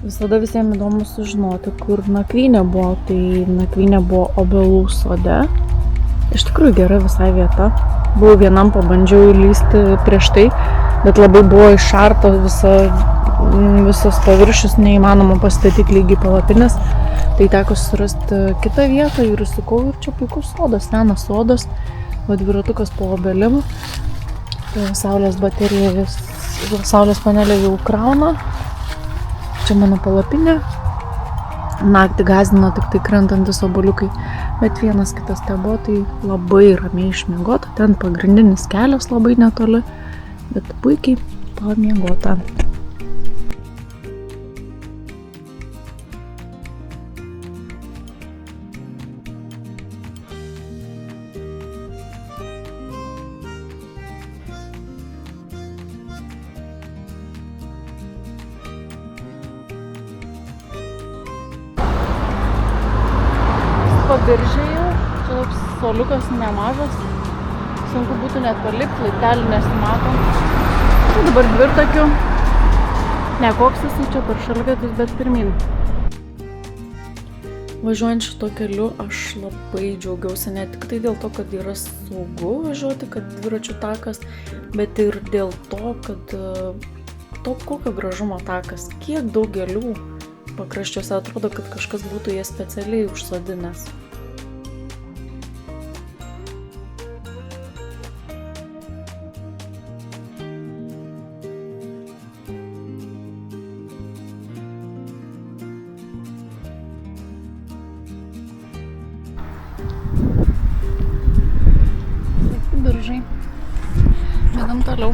Visada visiems įdomu sužinoti, kur nakvynė buvo. Tai nakvynė buvo Obelų sode. Iš tikrųjų gera visai vieta. Buvau vienam, pabandžiau įlysti prieš tai, bet labai buvo išarta visas paviršius, neįmanoma pastatyti lygiai palapinės. Tai teko surasti kitą vietą ir įsukau ir čia puikus sodas, senas sodas, dviratukas po obelim. Saulės baterija saulės panelė jau krauna. Čia mano palapinė. Naktį gąsdino tik tai krentantis obuoliukai, bet vienas kitas tebuvo, tai labai ramiai išmiegota. Ten pagrindinis kelias labai netoli, bet puikiai pamiegota. Pabiržė jau, čia toks soliukas nemažas, sunku būtų net palipti, laiptelį nesimato. Čia dabar dvirtakiu, ne koks jisai čia per šaligatvius, bet pirmin. Važiuojant šito keliu aš labai džiaugiausi, ne tik tai dėl to, kad yra saugu važiuoti, kad dviračių takas, bet ir dėl to, kad kokio gražumo takas, kiek daug gėlių. Pakraščiuose atrodo, kad kažkas būtų jas specialiai užsodinęs. Sveiki, Biržai. Einam toliau.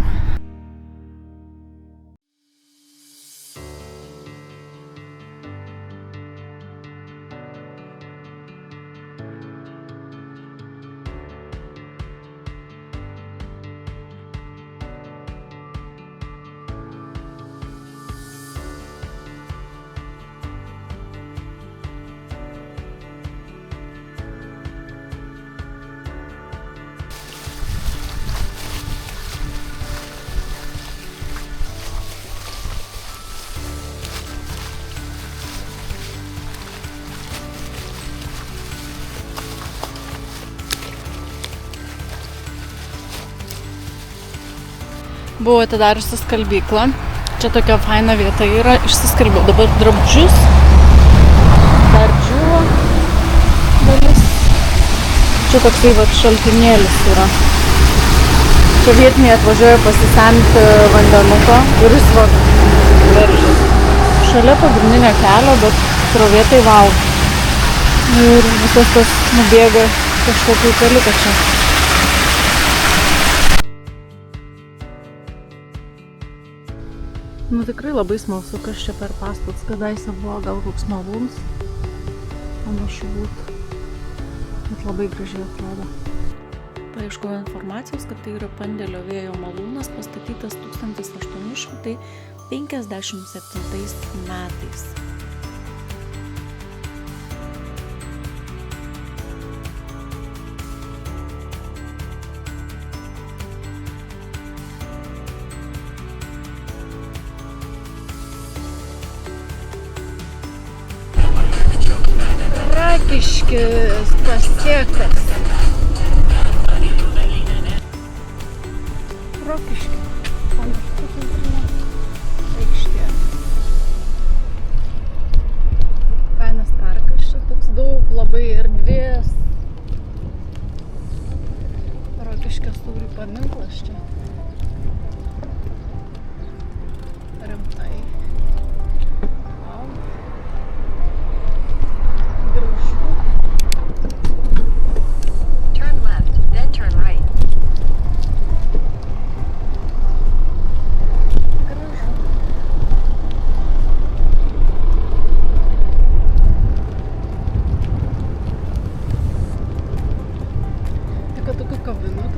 Buvau atidariusi skalbyklą. Čia tokia faina vieta yra. Išsiskalbiau dabar drabužius. Dar džiūvo dalis. Čia toksai šaltinėlis yra. Čia vietiniai atvažiuoja pasisemti vandenuko ir jis veržia. Šalia pagrindinio kelio, bet srovė tai vau. Ir visas tas nubėga kažkokiu keliu čia. Nu tikrai labai smalsu, kas čia per pastatas, kadaise buvo gal koks malūns, panašu būtų, bet labai gražiai atrodo. Paieškojau informacijos, kad tai yra Pandėlio vėjo malūnas, pastatytas 1857 metais. Rakiškis pasiektas. Rokiškis. Aikštė. Fainas parkas čia, toks daug labai erdvės. Rokiškės turi paminklas čia. Rimtai.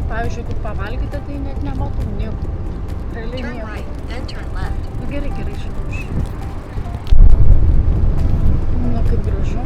Pavyzdžiui, jeigu pavalgyti, tai net nematau nieko. Realiai nieko. Gerai, žinau. Nu, kaip gražu.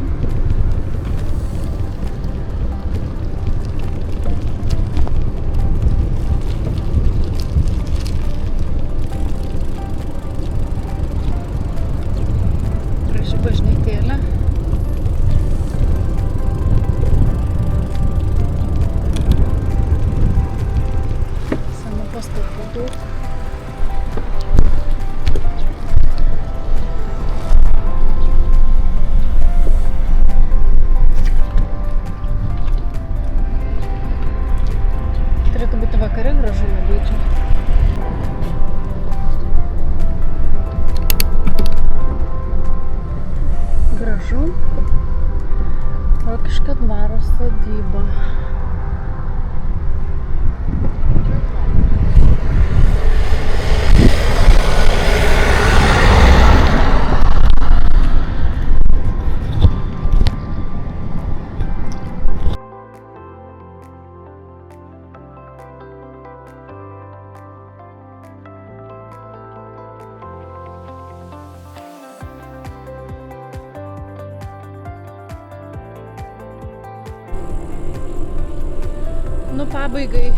nu pabaigai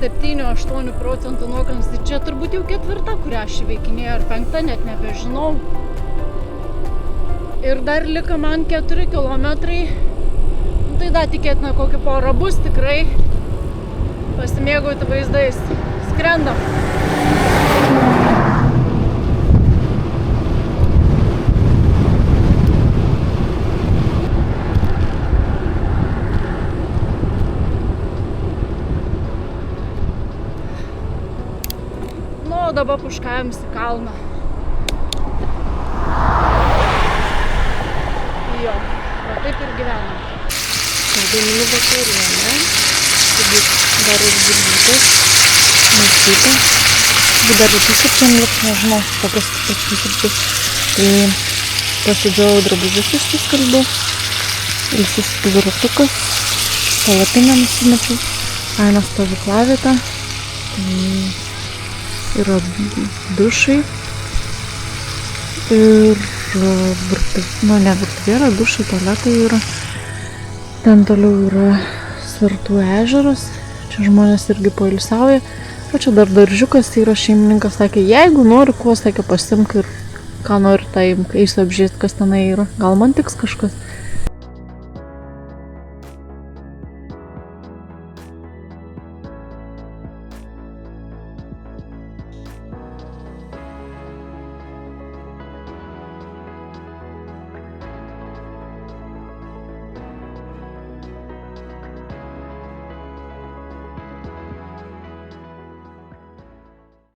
7-8 procentų nuokalnis. Tai čia turbūt jau 4, kurią aš įveikinėjau, ar 5, net nebežinau. Ir dar liko man 4 kilometrai. Tai dar tikėtina kokį porą bus tikrai. Pasimėgauti vaizdais. Skrendam. O dabar puškavim į kalną. Jo, va taip ir gyvenam. Saldumynų vakarienė. Taigi dar ir bulvytės, mėsytė. Dar pusryčiams, nežinau, kokios pusryčius. Tai pasidžiau drabužius išsiskalbiau. Ilsis dviratukas. Palapinę nusimečiau. Fainą stovyklavietę. Yra dušai ir virtuvė yra, dušai, tualetai yra. Ten toliau yra Sartų ežeras, čia žmonės irgi poilsiauja. O čia dar daržiukas, tai yra šeimininkas, sakė, jeigu nori, kuo sakė, pasimk ir ką nori, tai eisiu apžiūrėti, kas tenai yra. Gal man tiks kažkas.